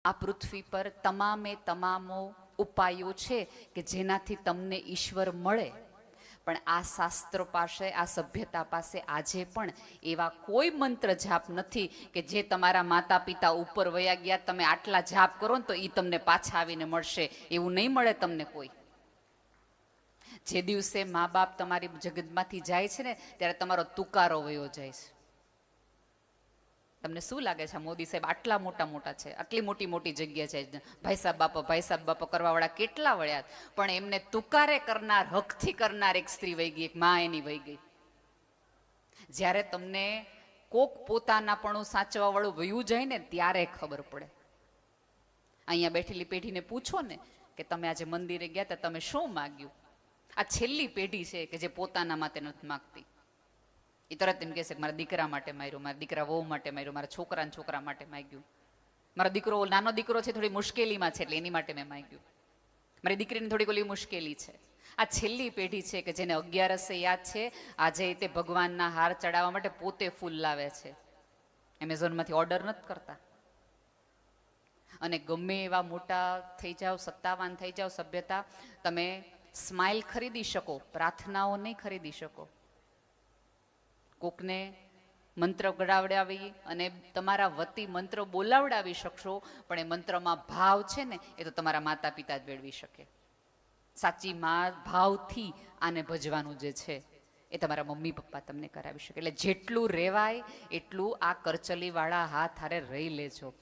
આ પૃથ્વી પર તમામો ઉપાયો છે કે જેનાથી તમને ઈશ્વર મળે, પણ આ શાસ્ત્રો પાસે, આ સભ્યતા પાસે આજે પણ એવા કોઈ મંત્ર જાપ નથી કે જે તમારા માતા પિતા ઉપર વયા ગયા, તમે આટલા જાપ કરો ને તો એ તમને પાછા આવીને મળશે. એવું નહીં મળે તમને કોઈ. જે દિવસે મા બાપ તમારી જગતમાંથી જાય છે ને, ત્યારે તમારો તુકારો વયો જાય છે. તમને શું લાગે છે મોદી સાહેબ આટલા મોટા છે, આટલી મોટી જગ્યા છે, ભાઈ સાહેબ બાપા કરવા વાળા કેટલા વળ્યા, પણ એમને તુકારે કરનાર, હકથી કરનાર એક સ્ત્રી વહી ગઈ, એક માં એની વહી ગઈ. જ્યારે તમને કોક પોતાનાપણું સાચવા વાળું વયું જાય ને ત્યારે ખબર પડે. અહીંયા બેઠેલી પેઢીને પૂછો ને કે તમે આજે મંદિરે ગયા હતા, તમે શું માગ્યું? આ છેલ્લી પેઢી છે કે જે પોતાના માટે નથી માગતી. એ તરત એમ કહેશે કે મારા દીકરા માટે માર્યું, મારા દીકરા વહુ માટે માર્યું, મારા છોકરા માટે માગ્યું, મારો દીકરો નાનો દીકરો છે થોડી મુશ્કેલીમાં છે એટલે એની માટે મેં માગ્યું, મારી દીકરીને થોડીક ઓલી મુશ્કેલી છે. આ છેલ્લી પેઢી છે કે જેને 11 યાદ છે. આજે તે ભગવાનના હાર ચડાવવા માટે પોતે ફૂલ લાવે છે, એમેઝોનમાંથી ઓર્ડર નથી કરતા. અને ગમે એવા મોટા થઈ જાઓ, સત્તાવાન થઈ જાઓ, સભ્યતા, તમે સ્માઇલ ખરીદી શકો, પ્રાર્થનાઓ નહીં ખરીદી શકો. કોકને મંત્ર ગડાવડાવી અને તમારા વતી મંત્ર બોલાવડાવી શકશો, પણ એ મંત્રમાં ભાવ છે ને એ તો તમારા માતા પિતા જ મેળવી શકે. સાચી ભાવથી આને ભજવાનું જે છે એ તમારા મમ્મી પપ્પા તમને કરાવી શકે. એટલે જેટલું રહેવાય એટલું આ કરચલીવાળા હાથ હારે રહી લેજો.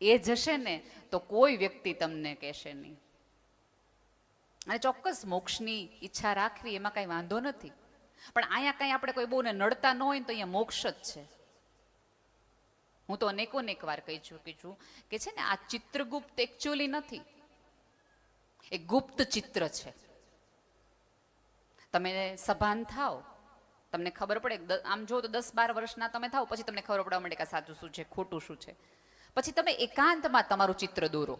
એ જશે ને તો કોઈ વ્યક્તિ તમને કહેશે નહીં. અને ચોક્કસ મોક્ષની ઈચ્છા રાખવી એમાં કાંઈ વાંધો નથી, પણ અહીંયા કાંઈ આપણે કોઈ બહુને નડતા ન હોય ને તો અહીંયા મોક્ષ જ છે. હું તો અનેક વાર કહી ચૂકી છું કે છે ને આ ચિત્રગુપ્ત એકચ્યુઅલી નથી, એ ગુપ્ત ચિત્ર છે. તમે સભાન થાવ, તમને ખબર પડે, આમ જો તો 10-12 વર્ષના તમે થાવ પછી તમને ખબર પડવા માંડે કે સાચું શું છે, ખોટું શું છે. પછી તમે એકાંતમાં તમારું ચિત્ર દોરો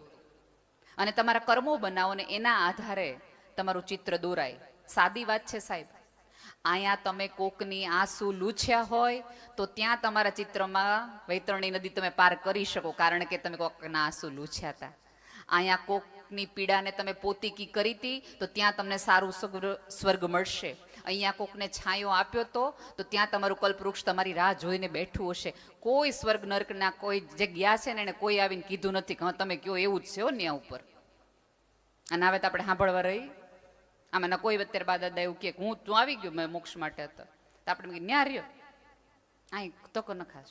અને તમારા કર્મો બનાવો ને એના આધારે તમારું ચિત્ર દોરાય. સાદી વાત છે સાહેબ. અહીંયા તમે કોકની આંસુ લૂછ્યા હોય તો ત્યાં તમારા ચિત્રમાં વૈતરણી નદી તમે પાર કરી શકો, કારણ કે તમે કોકના આંસુ લૂછ્યા હતા. અહીંયા કોકની પીડાને તમે પોતીકી કરી હતી તો ત્યાં તમને સારું સ્વર્ગ મળશે. અહીંયા કોકને છાંયો આપ્યો તો ત્યાં તમારું કલ્પવૃક્ષ તમારી રાહ જોઈને બેઠું હશે. કોઈ સ્વર્ગ નર્કના કોઈ જે ગયા છે ને એને કોઈ આવીને કીધું નથી કે તમે કયો એવું જ છે હો ત્યાં ઉપર. અને હવે તો આપણે સાંભળવા રહી, આમાંના કોઈ અત્યારે બા દાદા એવું કે હું તું આવી ગયો મેં મોક્ષ માટે હતા, તો આપણે ન્યા રહ્યો અહીં તકો ન ખાસ.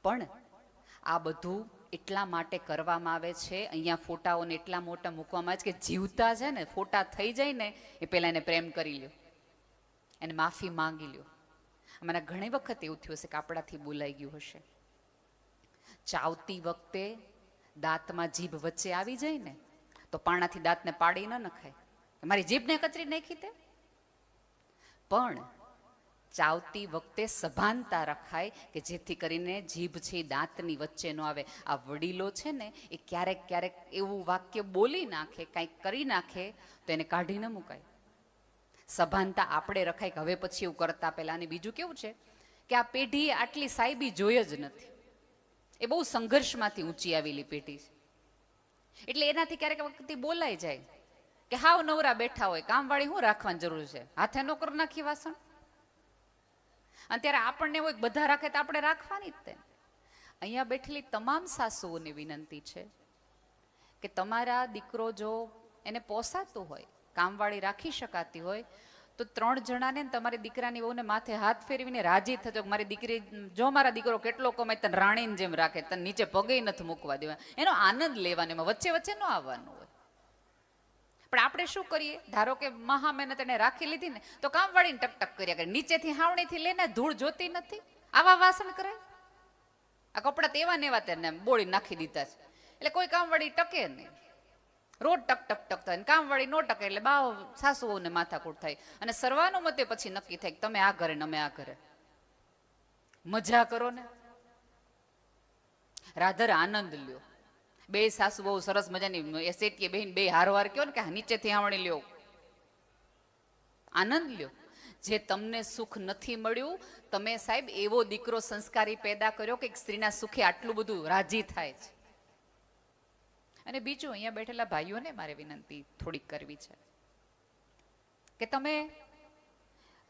પણ આ બધું એટલા માટે કરવામાં આવે છે, અહીંયા ફોટાઓને એટલા મોટા મૂકવામાં આવે છે કે જીવતા છે ને ફોટા થઈ જાય ને એ પહેલાં એને પ્રેમ કરી લ્યો, એને માફી માંગી લ્યો. મને ઘણી વખત એવું થયું હશે કે આપણાથી બોલાઈ ગયું હશે. ચાવતી વખતે દાંતમાં જીભ વચ્ચે આવી જાય ને તો પાણાથી દાંતને પાડી ન નખાય, મારી જીભને કચરી નાખી તે. પણ ચાવતી વખતે સભાનતા રખાય કે જેથી કરીને જીભ છે દાંતની વચ્ચે ન આવે. આ વડીલો છે ને એ ક્યારેક એવું વાક્ય બોલી નાખે, કાંઈક કરી નાખે તો એને કાઢી ન મુકાય. સભાનતા આપણે રખાય કે હવે પછી એવું કરતા પહેલા. અને બીજું કેવું છે કે આ પેઢી આટલી સાહેબી જોઈ જ નથી, એ બહુ સંઘર્ષમાંથી ઊંચી આવેલી પેઢી છે. એટલે એનાથી ક્યારેક વખતે બોલાઈ જાય કે હાવ નવરા બેઠા હોય, કામવાળી શું રાખવાની જરૂર છે, હાથે નો કરી નાખી વાસણ. અને ત્યારે આપણને એવું બધા રાખે તો આપણે રાખવાની જ તે. અહીંયા બેઠેલી તમામ સાસુઓને વિનંતી છે કે તમારા દીકરો જો એને પોસાતું હોય, કામવાળી રાખી શકાતી હોય તો 3 જણાને તમારી દીકરાની વહુને માથે હાથ ફેરવીને રાજી થજો. મારી દીકરી જો મારા દીકરો કેટલો કમાય તને રાણીને જેમ રાખે, તને નીચે પગે નથી મૂકવા દેવા, એનો આનંદ લેવાનો, એમાં વચ્ચે ન આવવાનું હોય. પણ આપણે શું કરીએ, ધારો કે મહા મહેનત એને રાખી લીધી ને તો કામવાળીને ટકટક કર્યા કરે, નીચેથી હાવણીથી લઈને ધૂળ જોતી નથી, આવા વાસણ કરે. આ કપડા તેવા ને એવા તેને બોળી નાખી દીધા છે એટલે કોઈ કામવાળી ટકે નહીં. રોજ ટક થાય, કામવાળી નો ટકે એટલે બાવ સાસુઓને માથાકૂટ થાય. અને સર્વાનુમતે પછી નક્કી થાય કે તમે આ ઘરે ને અમે આ ઘરે. મજા કરો ને, રાધર આનંદ લ્યો. 2 સાસુ બહુ સરસ મજાની શેઠીએ બહેન 2 હારવાર કયો ને કે નીચેથી આવણી લ્યો, આનંદ લ્યો. જે તમને સુખ નથી મળ્યું, તમે સાહેબ એવો દીકરો સંસ્કારી પેદા કર્યો કે સ્ત્રીના સુખે આટલું બધું રાજી થાય છે. અને બીજું, અહીંયા બેઠેલા ભાઈઓને મારે વિનંતી થોડીક કરવી છે કે તમે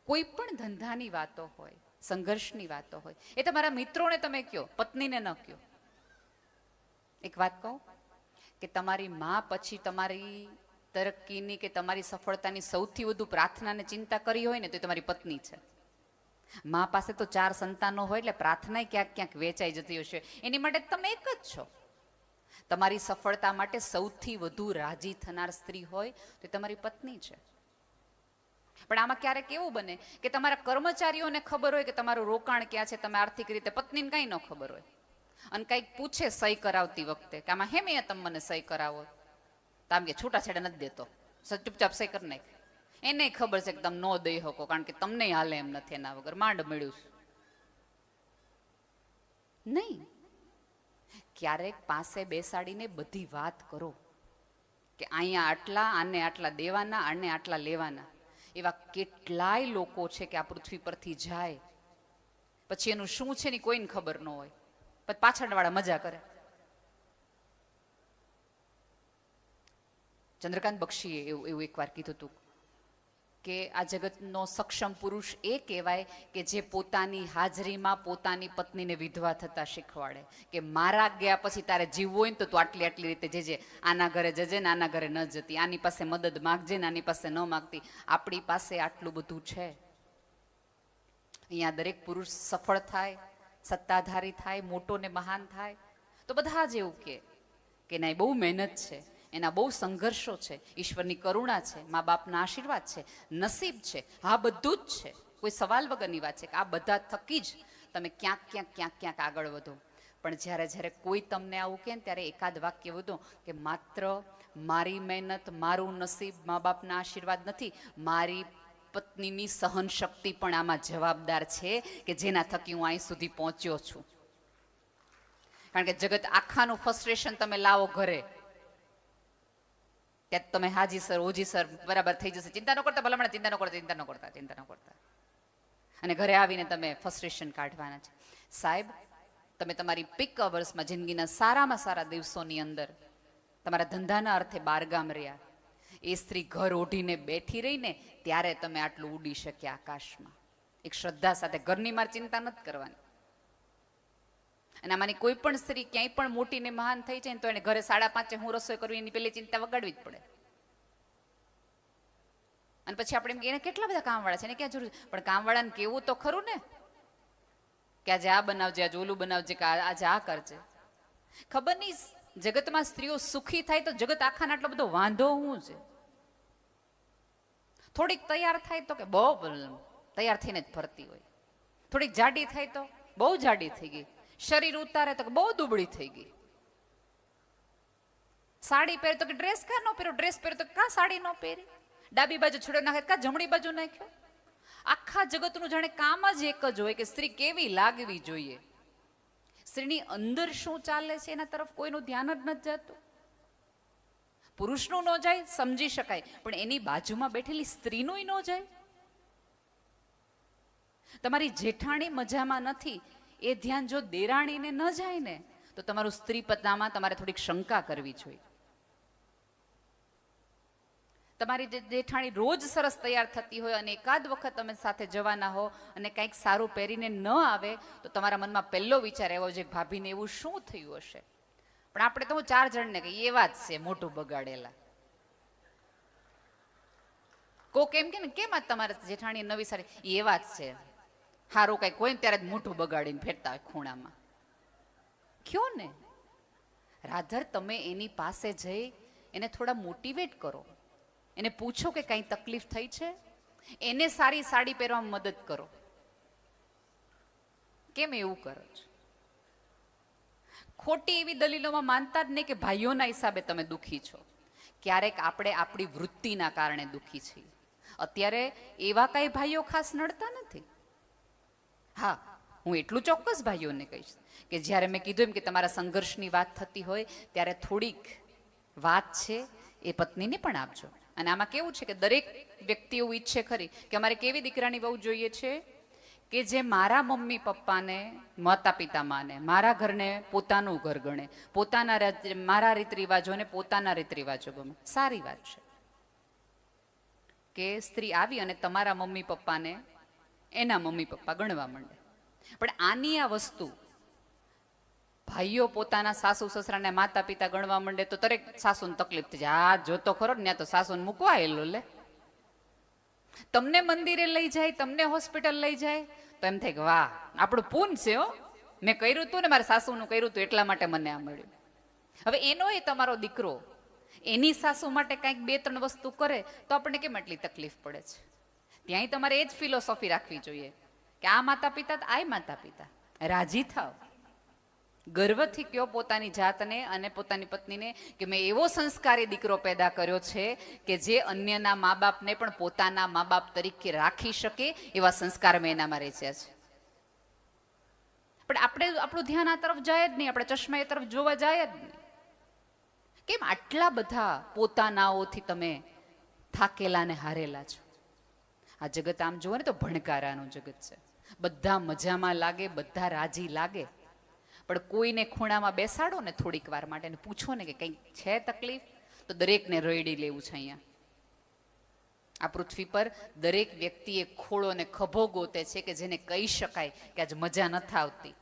કોઈ પણ ધંધાની વાતો હોય, સંઘર્ષની વાતો હોય, એ તમારા મિત્રોને તમે કહો, પત્નીને ન કહો. એક વાત કહું કે તમારી માં પછી તમારી તરક્કીની કે તમારી સફળતાની સૌથી વધુ પ્રાર્થનાને ચિંતા કરી હોય ને તો એ તમારી પત્ની છે. માં પાસે તો 4 સંતાનો હોય એટલે પ્રાર્થના ક્યાંક ક્યાંક વેચાઈ જતી હશે. એની માટે તમે એક જ છો. તમારી સફળતા માટે સૌથી વધુ રાજી થનાર સ્ત્રી હોય તો એ તમારી પત્ની છે. પણ આમાં ક્યારેક એવું બને કે તમારા કર્મચારીઓને ખબર હોય કે તમારું રોકાણ ક્યાં છે, તમે આર્થિક રીતે, પત્નીને કાંઈ ન ખબર હોય અને કંઈક પૂછે સહી કરાવતી વખતે કે આમાં હેમ તમે મને સહી કરાવો, તો આમ કે છૂટાછેડા નથી દેતો, ચૂપચાપ સહી કરી નાખ. એને ખબર છે કે તમે ન દઈ શકો કારણ કે તમને હાલે એમ નથી, એના વગર માંડ મળ્યું નહીં. ક્યારેક પાસે બેસાડીને બધી વાત કરો કે અહીંયા આટલા, આને આટલા દેવાના, આને આટલા લેવાના. એવા કેટલાય લોકો છે કે આ પૃથ્વી પરથી જાય પછી એનું શું છે ને કોઈને ખબર ન હોય, પછી પાછળવાળા મજા કરે. ચંદ્રકાંત બક્ષીએ એવું એકવાર કીધું હતું કે આ જગતનો સક્ષમ પુરુષ એ કહેવાય કે જે પોતાની હાજરીમાં પોતાની પત્નીને વિધવા થતા શીખવાડે કે મારા ગયા પછી તારે જીવવું હોય ને તો તું આટલી આટલી રીતે જજે, આના ઘરે જજે ને આના ઘરે ન જતી, આની પાસે મદદ માગજે ને આની પાસે ન માગતી. આપણી પાસે આટલું બધું છે. અહીંયા દરેક પુરુષ સફળ થાય, સત્તાધારી થાય, મોટો ને મહાન થાય તો બધા જ એવું કે ના બહુ મહેનત છે, એના બહુ સંઘર્ષો છે, ઈશ્વરની કરુણા છે, મા બાપના આશીર્વાદ છે, નસીબ છે. હા, બધું જ છે, કોઈ સવાલ વગરની વાત છે કે આ બધા થકી જ તમે ક્યાંક આગળ વધો. પણ જ્યારે કોઈ તમને આવું કહે ને ત્યારે એકાદ વાક્ય વધો કે માત્ર મારી મહેનત, મારું નસીબ, મા બાપના આશીર્વાદ નથી, મારી પત્નીની સહન શક્તિ પણ આમાં જવાબદાર છે કે જેના થકી હું અહીં સુધી પહોંચ્યો છું. કારણ કે જગત આખાનું ફ્રસ્ટ્રેશન તમે લાવો ઘરે, ત્યાં તમે હાજી સર, ઓજી સર, બરાબર થઈ જશે, ચિંતા ન કરતા, ભલામણ ચિંતા ન કરતા, અને ઘરે આવીને તમે ફ્રસ્ટ્રેશન કાઢવાના છે. સાહેબ, તમે તમારી પીક અવર્સમાં, જિંદગીના સારામાં સારા દિવસોની અંદર તમારા ધંધાના અર્થે બારગામ રહ્યા, એ સ્ત્રી ઘર ઓઢીને બેઠી રહીને ત્યારે તમે આટલું ઉડી શક્યા આકાશમાં. એક શ્રદ્ધા સાથે ઘરની માર ચિંતા નથી કરવાની. અને આમાંની કોઈ પણ સ્ત્રી ક્યાંય પણ મોટી ને મહાન થઈ જાય ને તો એને ઘરે 5:30 હું રસોઈ કરવી એની પેલી ચિંતા વગાડવી જ પડે. અને પછી આપણે એમ કે એને કેટલા બધા કામવાળા છે, એને ક્યાં જરૂર, પણ કામવાળાને કેવું તો ખરું ને કે આજે આ બનાવજે, આજે ઓલું બનાવજે, કે આજે આ કરજે. ખબર નહીં જગતમાં સ્ત્રીઓ સુખી થાય તો જગત આખાને આટલો બધો વાંધો શું છે? થોડીક તૈયાર થાય તો કે બહુ તૈયાર થઈને જ ફરતી હોય, થોડીક જાડી થાય તો બહુ જાડી થઈ ગઈ, શરીર ઉતારે તો બહુ દુબળી થઈ ગઈ, સાડી પહેરે તો કે ડ્રેસ કા ન પહેરો, ડ્રેસ પહેરે તો કા સાડી ન પહેરી, ડાબી બાજુ છોડ્યો નાખે કા જમણી બાજુ નાખ્યો. આખા જગતનું જાણે કામ જ એક જ હોય કે સ્ત્રી કેવી લાગવી જોઈએ. સ્ત્રીની અંદર શું ચાલે છે એના તરફ કોઈનું ધ્યાન જ નથી જતું. પુરુષનું ન જાય સમજી શકાય, પણ એની બાજુમાં બેઠેલી સ્ત્રીનું ન જાય. તમારી જેઠાણી મજામાં નથી એ ધ્યાન જો દેરાણીને ન જાય ને તો તમારું સ્ત્રી પત્નામાં તમારે થોડીક શંકા કરવી જોઈએ. તમારી જે જેઠાણી રોજ સરસ તૈયાર થતી હોય અને એકાદ વખત તમે સાથે જવાના હો અને કંઈક સારું પહેરીને ન આવે તો તમારા મનમાં પહેલો વિચાર એવો છે કે ભાભીને એવું શું થયું હશે. પણ આપણે તો 4 જણને કહીએ એવા જ છે મોઢું બગાડેલા. કોક એમ કે ને કેમ આ તમારે જેઠાણી નવી સાડી, એવા જ છે, સારું કંઈક હોય ને ત્યારે જ મોઢું બગાડીને ફેરતા હોય ખૂણામાં. કયો ને રાધર, તમે એની પાસે જઈ એને થોડા મોટિવેટ કરો, એને પૂછો કે કઈ તકલીફ થઈ છે, એને સારી સાડી પહેરવામાં મદદ કરો. કેમ એવું કરો છો? ખોટી એવી દલીલોમાં માનતા જ નહીં કે ભાઈઓના હિસાબે તમે દુઃખી છો. ક્યારેક આપણે આપણી વૃત્તિના કારણે દુઃખી છીએ. અત્યારે એવા કઈ ભાઈઓ ખાસ નડતા નથી. હા, હું એટલું ચોક્કસ ભાઈઓને કહીશ કે જ્યારે મેં કીધું એમ કે તમારા સંઘર્ષની વાત થતી હોય ત્યારે થોડીક વાત છે એ પત્નીને પણ આપજો. અને આમાં કેવું છે કે દરેક વ્યક્તિ એવું ઈચ્છે ખરી કે અમારે કેવી દીકરાની વહુ જોઈએ છે કે જે મારા મમ્મી પપ્પાને માતા પિતા માને, મારા ઘરને પોતાનું ઘર ગણે, પોતાના મારા રીત રિવાજોને પોતાના રીત રિવાજો ગમે, સારી વાત છે. કે સ્ત્રી આવી અને તમારા મમ્મી પપ્પાને એના મમ્મી પપ્પા ગણવા માંડે. પણ આની આ વસ્તુ ભાઈઓ પોતાના સાસુ સસરાને માતા પિતા ગણવા માંડે તો દરેક સાસુને તકલીફ થઈ જાય. આ જોતો ખરો ને, ત્યાં તો સાસુને મૂકવા એલો લે. તમને મંદિરે લઈ જાય, તમને હોસ્પિટલ લઈ જાય તો એમ થાય કે વાહ, આપણું પૂન છે હો, મેં કર્યું હતું ને, મારા સાસુનું કર્યું હતું એટલા માટે મને આ મળ્યું. હવે એનો એ તમારો દીકરો એની સાસુ માટે કંઈક 2-3 વસ્તુ કરે તો આપણને કેમ એટલી તકલીફ પડે છે. ત્યાંય તમારે એ જ ફિલોસોફી રાખવી જોઈએ કે આ માતા પિતા, આ માતા પિતા, રાજી થાવ, ગર્વથી કયો પોતાની જાતને અને પોતાની પત્નીને કે મેં એવો સંસ્કારી દીકરો પેદા કર્યો છે કે જે અન્યના મા બાપને પણ પોતાના મા બાપ તરીકે રાખી શકે એવા સંસ્કાર મેં એનામાં રચ્યા છે. પણ આપણે આપણું ધ્યાન આ તરફ જાય જ નહીં, આપણે ચશ્મા એ તરફ જોવા જાય જ નહીં. કેમ આટલા બધા પોતાનાઓથી તમે થાકેલા ને હારેલા છો? આ જગત આમ જુઓ ને તો ભણકારાનું જગત છે. બધા મજામાં લાગે, બધા રાજી લાગે, પણ કોઈને ખૂણામાં બેસાડો ને થોડીક વાર માટે ને પૂછો ને કે કંઈક છે તકલીફ, તો દરેકને રડી લેવું છે. અહીંયા આ પૃથ્વી પર દરેક વ્યક્તિએ ખોળો ને ખભો ગોતે છે કે જેને કહી શકાય કે આજ મજા નથી આવતી,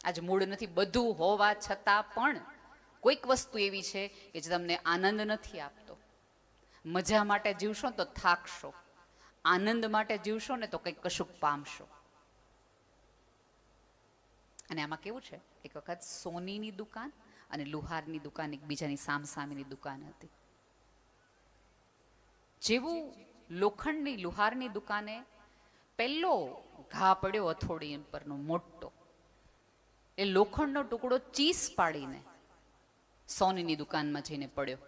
આજ મૂડ નથી. બધું હોવા છતાં પણ કોઈક વસ્તુ એવી છે કે જે તમને આનંદ નથી આપતો. મજા માટે જીવશો તો થાકશો, આનંદ માટે જીવશો ને તો કંઈક કશુંક પામશો. અને આમાં કેવું છે, એક વખત સોનીની દુકાન અને લુહારની દુકાન એકબીજાની સામસામેની દુકાન હતી. જેવું લોખંડની લુહારની દુકાને પહેલો ઘા પડ્યો હથોડી પરનો મોટો, એ લોખંડનો ટુકડો ચીસ પાડીને સોનીની દુકાનમાં જઈને પડ્યો.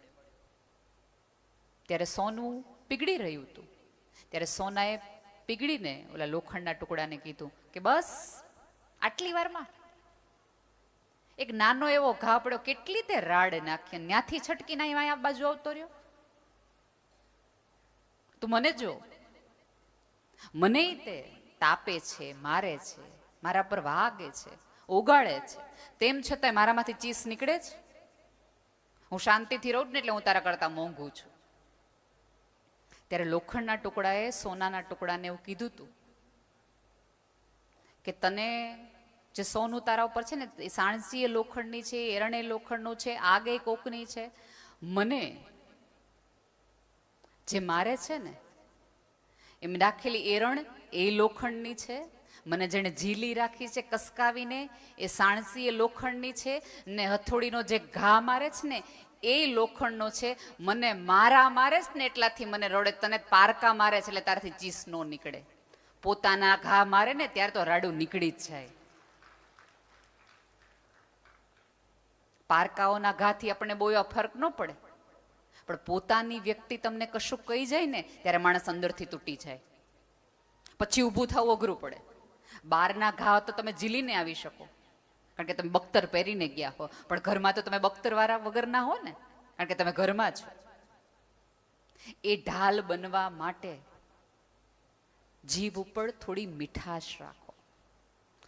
ત્યારે સોનું પીગળી રહ્યું હતું. ત્યારે સોનાએ પીગળીને ઓલા લોખંડના ટુકડાને કીધું કે બસ આટલી વારમાં એક નાનો એવો ઘા પડ્યો, કેટલી તે રાડ નાખી, ત્યાંથી છટકીને આ બાજુ આવતો રહ્યો. તું મને જો, મને તે તાપે છે, મારે છે, મારા પર વાગે છે, ઓગાળે છે, તેમ છતાંય મારામાંથી ચીસ નીકળે છે. હું શાંતિથી રહું ને એટલે હું તારા કરતા મોંઘું છું. ત્યારે લોખંડના ટુકડાએ સોનાના ટુકડાને એવું કીધું હતું કે તને જે સોનું તારા ઉપર છે ને, એ સાણસી એ લોખંડની છે, એરણે લોખંડનું છે, આગે કોકની છે. મને જે મારે છે ને, એમ રાખેલી એરણ એ લોખંડની છે, મને જેણે ઝીલી રાખી છે કસકાવીને એ સાણસી એ લોખંડની છે, ને હથોડીનો જે ઘા મારે છે ને એ લોખંડનો છે. મને મારા મારે છે ને એટલાથી મને રડે, તને પારકા મારે છે એટલે તારાથી ચીસ નો નીકળે. પોતાના ઘા મારે ને ત્યારે તો રાડું નીકળી જ જાય. પારકાઓના ઘાથી આપણને બહુ ફરક ન પડે, પણ પોતાની વ્યક્તિ તમને કશું કહી જાય ને ત્યારે માણસ અંદરથી તૂટી જાય, પછી ઊભું થવું અઘરું પડે. બહારના ઘા તો તમે ઝીલીને આવી શકો કારણ કે તમે બખ્તર પહેરીને ગયા હો, પણ ઘરમાં તો તમે બખ્તર વાળા વગર ના હો ને, કારણ કે તમે ઘરમાં છો. એ ઢાલ બનવા માટે જીભ ઉપર થોડી મીઠાશ રાખો,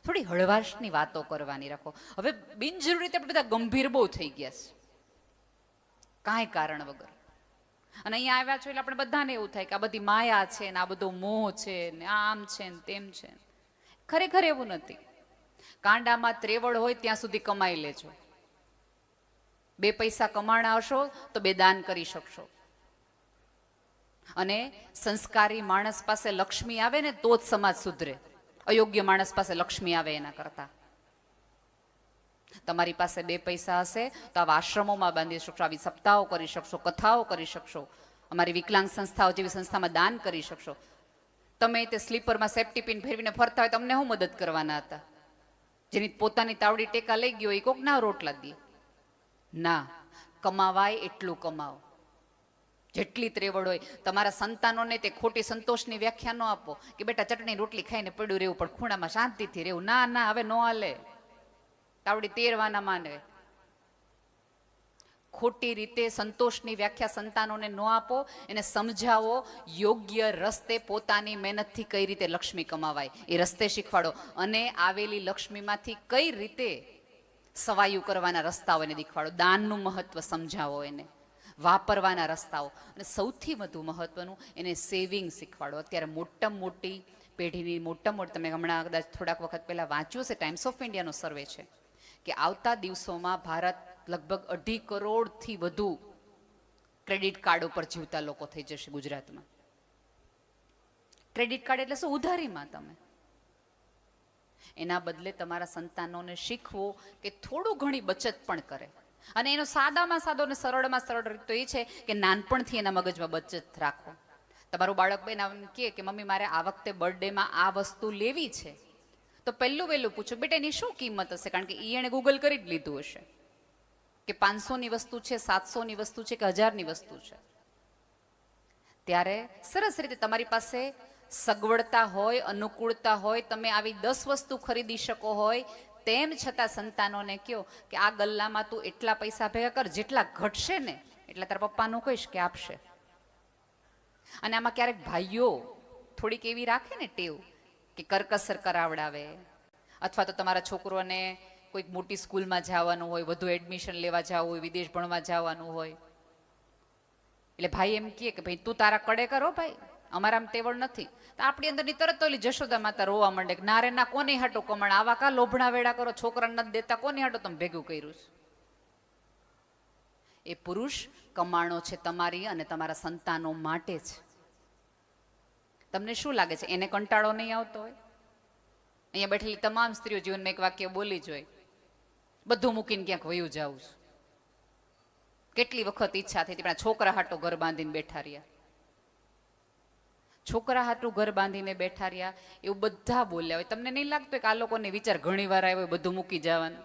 થોડી હળવાશની વાતો કરવાની રાખો. હવે બિનજરૂરી રીતે બધા ગંભીર બહુ થઈ ગયા છે કાંઈ કારણ વગર. અને અહીંયા આવ્યા છો એટલે આપણે બધાને એવું થાય કે આ બધી માયા છે ને, આ બધો મોહ છે ને, આમ છે ને તેમ છે. ખરેખર એવું નથી. કાંડામાં ત્રેવડ હોય ત્યાં સુધી કમાઈ લેજો. 2 પૈસા કમાણા હશો તો 2 દાન કરી શકશો. અને સંસ્કારી માણસ પાસે લક્ષ્મી આવે ને તો જ સમાજ સુધરે. અયોગ્ય માણસ પાસે લક્ષ્મી આવે એના કરતા. તમારી પાસે 2 પૈસા હશે તો આવા આશ્રમોમાં બાંધી શકશો, આવી સપ્તાહો કરી શકશો, કથાઓ કરી શકશો, અમારી વિકલાંગ સંસ્થાઓ જેવી સંસ્થામાં દાન કરી શકશો. તમે તે સ્લીપરમાં સેફ્ટી પિન ફેરવીને ફરતા હોય, તમને શું મદદ કરવાના હતા? જેની પોતાની તાવડી ટેકા લઈ ગયો એ કોક ના રોટલા દે ના. કમાવાય એટલું કમાવો, જેટલી ત્રેવડ હોય. તમારા સંતાનોને તે ખોટી સંતોષની વ્યાખ્યા ન આપો કે બેટા ચટણી રોટલી ખાઈને પડ્યું રહેવું પણ ખૂણામાં શાંતિથી રહેવું. ના ના, હવે ન હાલે. તાવડી તેરવાના માને. ખોટી રીતે સંતોષની વ્યાખ્યા સંતાનોને ન આપો, એને સમજાવો યોગ્ય રસ્તે પોતાની મહેનતથી કઈ રીતે લક્ષ્મી કમાવાય એ રસ્તે શીખવાડો, અને આવેલી લક્ષ્મીમાંથી કઈ રીતે સવાયું કરવાના રસ્તાઓ એને શીખવાડો, દાનનું મહત્વ સમજાવો, એને વાપરવાના રસ્તાઓ, અને સૌથી વધુ મહત્વનું એને સેવિંગ શીખવાડો. અત્યારે મોટામાં મોટી પેઢીની મોટી, તમે હમણાં કદાચ થોડાક વખત પહેલા વાંચ્યું છે, ટાઈમ્સ ઓફ ઇન્ડિયાનો સર્વે છે કે આવતા દિવસોમાં ભારત લગભગ 2.5 કરોડથી વધુ ક્રેડિટ કાર્ડ ઉપર જીવતા લોકો થઈ જશે ગુજરાતમાં. ક્રેડિટ કાર્ડ એટલે શું? ઉધારીમાં. તમે એના બદલે તમારા સંતાનોને શીખવો કે થોડું ઘણી બચત પણ કરે, અને એનો સાદામાં સાદો અને સરળમાં સરળ રીત તો એ છે કે નાનપણથી એના મગજમાં બચત રાખો. તમારું બાળક બેન કહે કે મમ્મી મારે આ વખતે બર્થડેમાં આ વસ્તુ લેવી છે, તો પહેલું વહેલું પૂછો બેટા એની શું કિંમત હશે, કારણ કે એણે ગૂગલ કરી જ લીધું હશે કે 500ની વસ્તુ છે, 700ની વસ્તુ છે કે 1000ની વસ્તુ છે. ત્યારે સરસ રીતે તમારી પાસે સગવડતા હોય, અનુકૂળતા હોય, તમે આવી 10 વસ્તુ ખરીદી શકો હોય, તેમ છતાં સંતાનોને કહો કે આ ગલ્લામાં તું એટલા પૈસા ભેગા કર, જેટલા ઘટશે ને એટલા તારા પપ્પાનું કહીશ કે આપશે. અને આમાં ક્યારેક ભાઈઓ થોડીક એવી રાખે ને ટેવ કે કરકસર કરાવડાવે, અથવા તો તમારા છોકરોને કોઈક મોટી સ્કૂલમાં જવાનું હોય, વધુ એડમિશન લેવા જવું હોય, વિદેશ ભણવા જવાનું હોય, એટલે ભાઈ એમ કહે કે ભાઈ તું તારા કડે કરો ભાઈ, અમારા આમ તેવડ નથી. તો આપણી અંદરની તરત ઓલી જશોદા માતા રોવા માંડે કે ના રે ના, કોની હાટો કમણ, આવા કા લોભણા વેડા કરો, છોકરાને નથી દેતા, કોની હાટો તમે ભેગું કર્યું છે? એ પુરુષ કમાણો છે તમારી અને તમારા સંતાનો માટે જ. તમને શું લાગે છે એને કંટાળો નહીં આવતો હોય? અહીંયા બેઠેલી તમામ સ્ત્રીઓ જીવનમાં એક વાક્ય બોલી જ હોય, બધું મૂકીને ક્યાંક વયું જાઉં છું. કેટલી વખત ઈચ્છા થઈ પણ છોકરા હાટો ઘર બાંધીને બેઠા રહ્યા, છોકરા હાટું ઘર બાંધીને બેઠા રહ્યા, એવું બધા બોલ્યા હોય. તમને નહીં લાગતું કે આ લોકોને વિચાર ઘણી વાર આવ્યો બધું મૂકી જવાનું?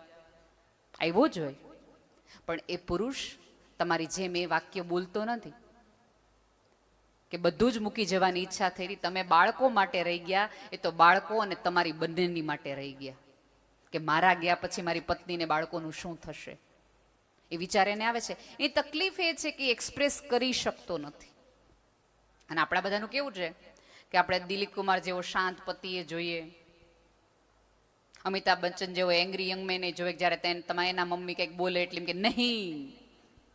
આવ્યો જ હોય. પણ એ પુરુષ તમારી જેમ એ વાક્ય બોલતો નથી કે બધું જ મૂકી જવાની ઈચ્છા થઈ રહી. તમે બાળકો માટે રહી ગયા, એ તો બાળકો અને તમારી બંનેની માટે રહી ગયા કે મારા ગયા પછી મારી પત્નીને બાળકોનું શું થશે, એ વિચાર એને આવે છે. એ તકલીફ એ છે કે એક્સપ્રેસ કરી શકતો નથી. અને આપણા બધાનું કેવું છે કે આપણે દિલીપ કુમાર જેવો શાંત પતિએ જોઈએ, અમિતાભ બચ્ચન જેવો એંગ્રી યંગ મેને જોઈએ, જ્યારે તમારે એના મમ્મી કંઈક બોલે એટલે એમ કે નહીં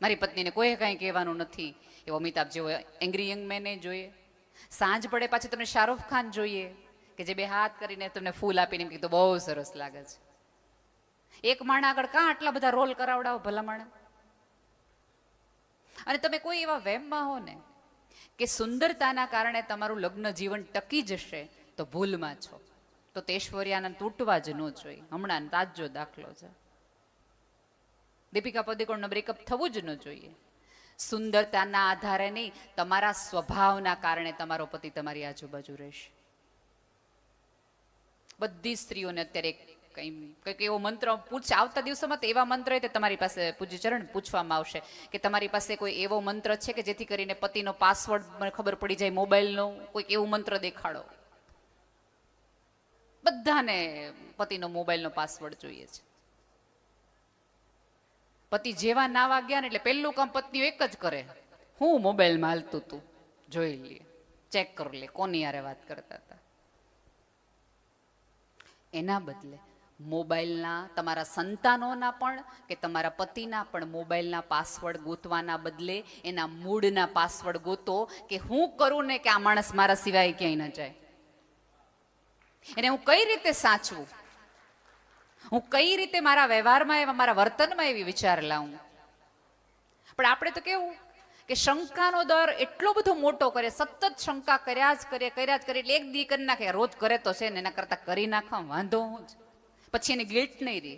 મારી પત્નીને કોઈ કાંઈ કહેવાનું નથી, એવો અમિતાભ જેવો એંગ્રી યંગ મેને જોઈએ. સાંજ પડે પાછી તમને શાહરૂખ ખાન જોઈએ કે જે બે હાથ કરીને તમને ફૂલ આપીને એમ કીધું બહુ સરસ લાગે છે. એક માણા આગળ કાં આટલા બધા રોલ કરાવડાવો ભલા માણા? અને તમે કોઈ એવા વહેમમાં હો ને કે સુંદરતાના કારણે તમારું લગ્ન જીવન ટકી જશે, તો ભૂલમાં છો. તો તે ઐશ્વર્યાને તૂટવા જ ન જોઈએ. હમણાં તાજો દાખલો છે, દીપિકા પદુકોણનો બ્રેકઅપ થવું જ ન જોઈએ. સુંદરતાના આધારે નહીં, તમારા સ્વભાવના કારણે તમારો પતિ તમારી આજુબાજુ રહેશે. બધી સ્ત્રીઓને અત્યારે કંઈક એવો મંત્ર પૂછે, આવતા દિવસોમાં તો એવા મંત્ર હોય તે તમારી પાસે પૂજ્ય ચરણ પૂછવામાં આવશે કે તમારી પાસે કોઈ એવો મંત્ર છે કે જેથી કરીને પતિનો પાસવર્ડ મને ખબર પડી જાય, મોબાઈલનો કોઈક એવું મંત્ર દેખાડો. બધાને પતિનો મોબાઈલનો પાસવર્ડ જોઈએ છે. પતિ જેવા નાવા ગયા ને એટલે પહેલું કામ પત્નીઓ એક જ કરે, હું મોબાઈલમાં હાલતું તું જોઈ લે, ચેક કરી લે કોની યારે વાત કરતા હતા. એના બદલે મોબાઈલના તમારા સંતાનોના પણ કે તમારા પતિના પણ મોબાઈલના પાસવર્ડ ગોતવાના બદલે એના મૂળના પાસવર્ડ ગોતો કે હું કરું ને કે આ માણસ મારા સિવાય ક્યાંય ન જાય, એને હું કઈ રીતે સાચવું, હું કઈ રીતે મારા વ્યવહારમાં એવા મારા વર્તનમાં એવી વિચાર લાવું. પણ આપણે તો કેવું કે શંકાનો દર એટલો બધો મોટો કરે, સતત શંકા કર્યા જ કરે એટલે એક દી કરી નાખે, રોજ કરે તો છે ને એના કરતા કરી નાખવા વાંધો હું જ, પછી એને ગિલ્ટ નહીં રહે.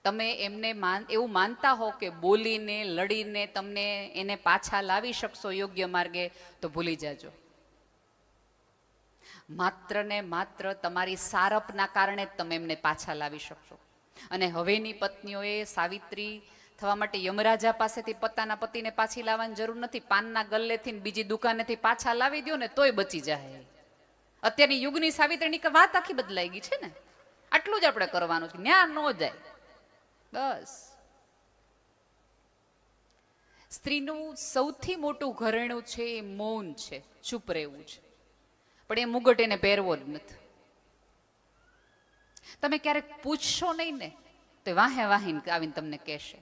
તમે એમને એવું માનતા હો કે બોલીને લડીને તમને એને પાછા લાવી શકશો યોગ્ય માર્ગે, તો ભૂલી જાજો. માત્ર ને માત્ર તમારી સારપના કારણે જ તમે એમને પાછા લાવી શકશો. અને હવેની પત્નીઓએ સાવિત્રી થવા માટે યમરાજા પાસેથી પોતાના પતિને પાછી લાવવાની જરૂર નથી. પાનના ગલ્લેથી બીજી દુકાનેથી પાછા લાવી દો ને તોય બચી જાય. અત્યારની યુગની સાવિત્રીની વાત આખી બદલાઈ ગઈ છે ને. આટલું જ આપણે કરવાનું છે, ન્યા ન જાય બસ. સ્ત્રીનું સૌથી મોટું ઘરેણું છે એ મૌન છે, ચૂપ રહેવું છે. પણ એ મુગટ એને પહેરવો જ નથી. તમે ક્યારેક પૂછશો નહીં ને તો વાહે વાહીને આવીને તમને કહેશે.